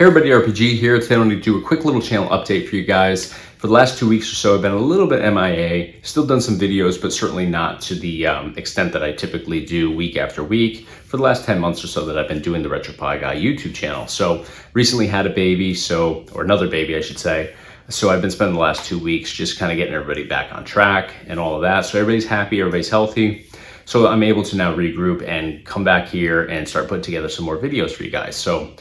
Hey everybody, RPG here. Today I want to do a quick little channel update for you guys. For the last 2 weeks or so, I've been a little bit MIA. Still done some videos, but certainly not to the extent that I typically do week after week for the last 10 months or so that I've been doing the RetroPie Guy YouTube channel. So recently had a baby, or another baby I should say. So I've been spending the last 2 weeks just kind of getting everybody back on track and all of that. So everybody's happy, everybody's healthy. So I'm able to now regroup and come back here and start putting together some more videos for you guys. So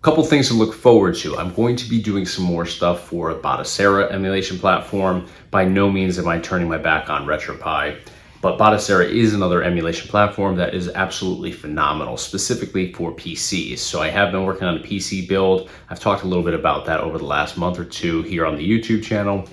couple things to look forward to. I'm going to be doing some more stuff for Batocera emulation platform. By no means am I turning my back on RetroPie, but Batocera is another emulation platform that is absolutely phenomenal, specifically for PCs. So I have been working on a PC build. I've talked a little bit about that over the last month or two here on the YouTube channel.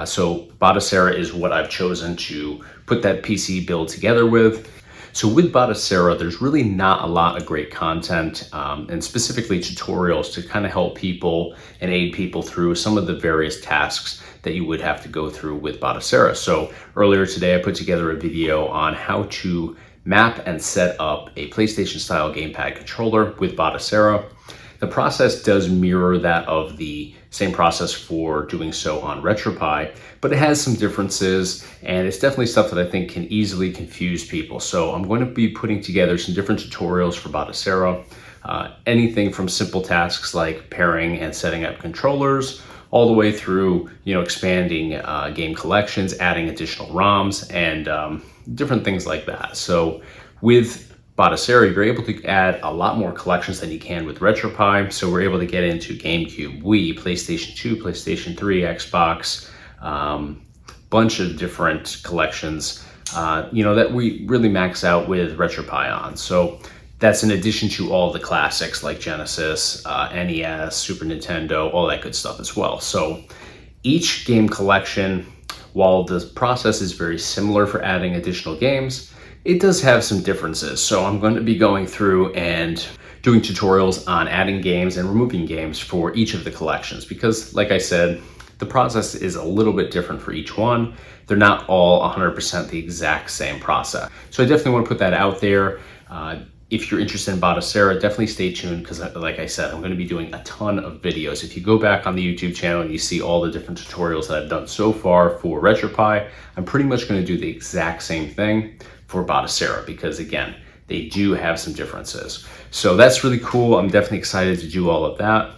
So Batocera is what I've chosen to put that PC build together with. So with Batocera, there's really not a lot of great content and specifically tutorials to kind of help people and aid people through some of the various tasks that you would have to go through with Batocera. So earlier today, I put together a video on how to map and set up a PlayStation style Gamepad controller with Batocera. The process does mirror that of the same process for doing so on RetroPie, but it has some differences, and it's definitely stuff that I think can easily confuse people. So I'm going to be putting together some different tutorials for Batocera, anything from simple tasks like pairing and setting up controllers, all the way through, expanding game collections, adding additional ROMs, and different things like that. So with Batocera, you're able to add a lot more collections than you can with RetroPie. So we're able to get into GameCube, Wii, PlayStation 2, PlayStation 3, Xbox, bunch of different collections, that we really max out with RetroPie on. So that's in addition to all the classics like Genesis, NES, Super Nintendo, all that good stuff as well. So each game collection, while the process is very similar for adding additional games, it does have some differences. So I'm going to be going through and doing tutorials on adding games and removing games for each of the collections, because like I said, the process is a little bit different for each one. They're not all 100% the exact same process. So I definitely want to put that out there. If you're interested in Batocera, definitely stay tuned, because like I said, I'm going to be doing a ton of videos. If you go back on the YouTube channel and you see all the different tutorials that I've done so far for RetroPie, I'm pretty much going to do the exact same thing for Batocera, because again, they do have some differences. So that's really cool. I'm definitely excited to do all of that.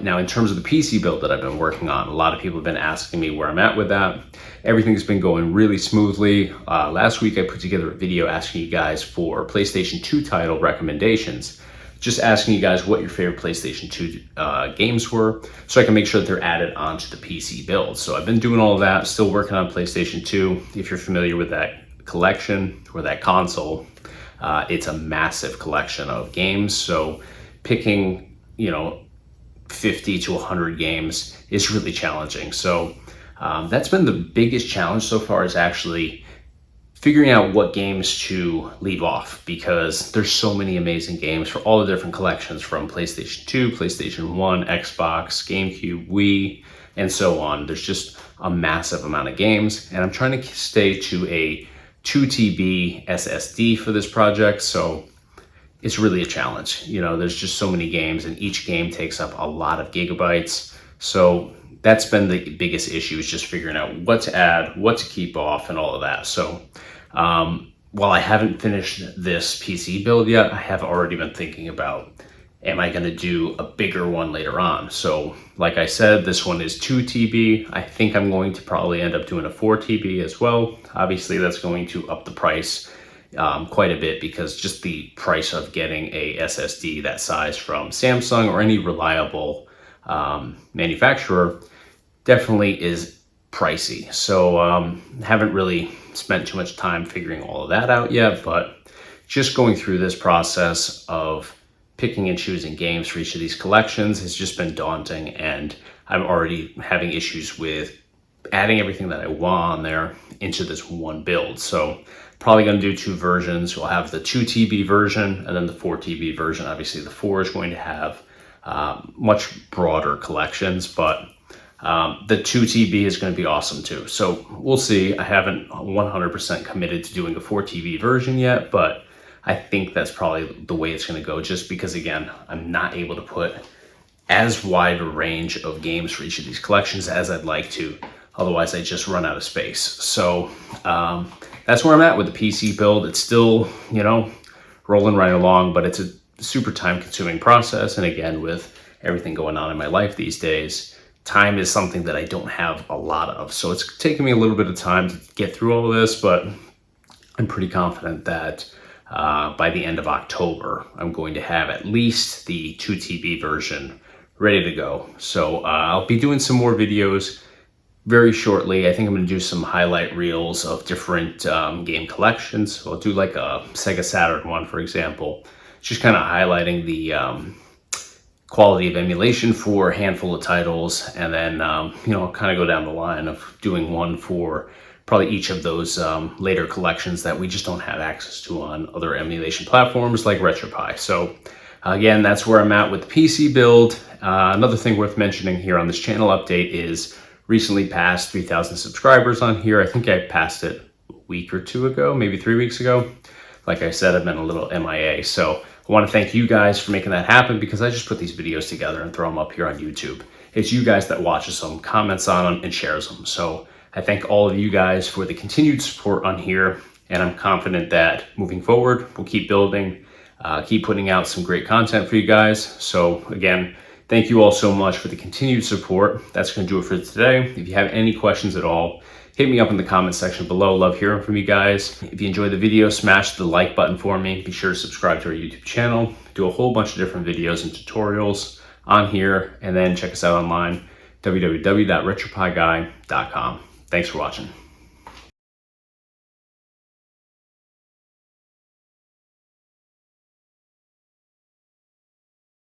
Now, in terms of the PC build that I've been working on, a lot of people have been asking me where I'm at with that. Everything's been going really smoothly. Last week, I put together a video asking you guys for PlayStation 2 title recommendations, just asking you guys what your favorite PlayStation 2 games were, so I can make sure that they're added onto the PC build. So I've been doing all of that, still working on PlayStation 2. If you're familiar with that collection or that console, it's a massive collection of games. So picking, 50 to 100 games is really challenging. So that's been the biggest challenge so far, is actually figuring out what games to leave off, because there's so many amazing games for all the different collections, from PlayStation 2, PlayStation 1, Xbox, GameCube, Wii, and so on. There's just a massive amount of games, and I'm trying to stay to a 2 TB SSD for this project. So it's really a challenge. There's just so many games, and each game takes up a lot of gigabytes. So that's been the biggest issue, is just figuring out what to add, what to keep off, and all of that. So while I haven't finished this PC build yet, I have already been thinking about, am I going to do a bigger one later on? So like I said, this one is 2 TB. I think I'm going to probably end up doing a 4 TB as well. Obviously, that's going to up the price quite a bit, because just the price of getting a SSD that size from Samsung or any reliable manufacturer definitely is pricey. So haven't really spent too much time figuring all of that out yet, but just going through this process of picking and choosing games for each of these collections has just been daunting, and I'm already having issues with adding everything that I want on there into this one build. So probably going to do 2 versions. We'll have the 2 TB version and then the 4 TB version. Obviously the 4 is going to have much broader collections, but the 2 TB is going to be awesome too. So we'll see. I haven't 100% committed to doing a 4 TB version yet, but I think that's probably the way it's going to go, just because, again, I'm not able to put as wide a range of games for each of these collections as I'd like to. Otherwise, I just run out of space. So that's where I'm at with the PC build. It's still, rolling right along, but it's a super time-consuming process. And again, with everything going on in my life these days, time is something that I don't have a lot of. So it's taking me a little bit of time to get through all of this, but I'm pretty confident that by the end of October, I'm going to have at least the 2 TB version ready to go. So I'll be doing some more videos very shortly. I think I'm going to do some highlight reels of different game collections. So I'll do like a Sega Saturn one, for example, just kind of highlighting the quality of emulation for a handful of titles, and then kind of go down the line of doing one for probably each of those later collections that we just don't have access to on other emulation platforms like RetroPie. So again, that's where I'm at with the PC build. Another thing worth mentioning here on this channel update is recently passed 3,000 subscribers on here. I think I passed it a week or two ago, maybe 3 weeks ago. Like I said, I've been a little MIA. So I want to thank you guys for making that happen, because I just put these videos together and throw them up here on YouTube. It's you guys that watches them, comments on them, and shares them. So I thank all of you guys for the continued support on here, and I'm confident that moving forward, we'll keep building, keep putting out some great content for you guys. So again, thank you all so much for the continued support. That's going to do it for today. If you have any questions at all, hit me up in the comment section below. Love hearing from you guys. If you enjoyed the video, smash the like button for me. Be sure to subscribe to our YouTube channel. Do a whole bunch of different videos and tutorials on here, and then check us out online, www.retroPieguy.com. Thanks for watching.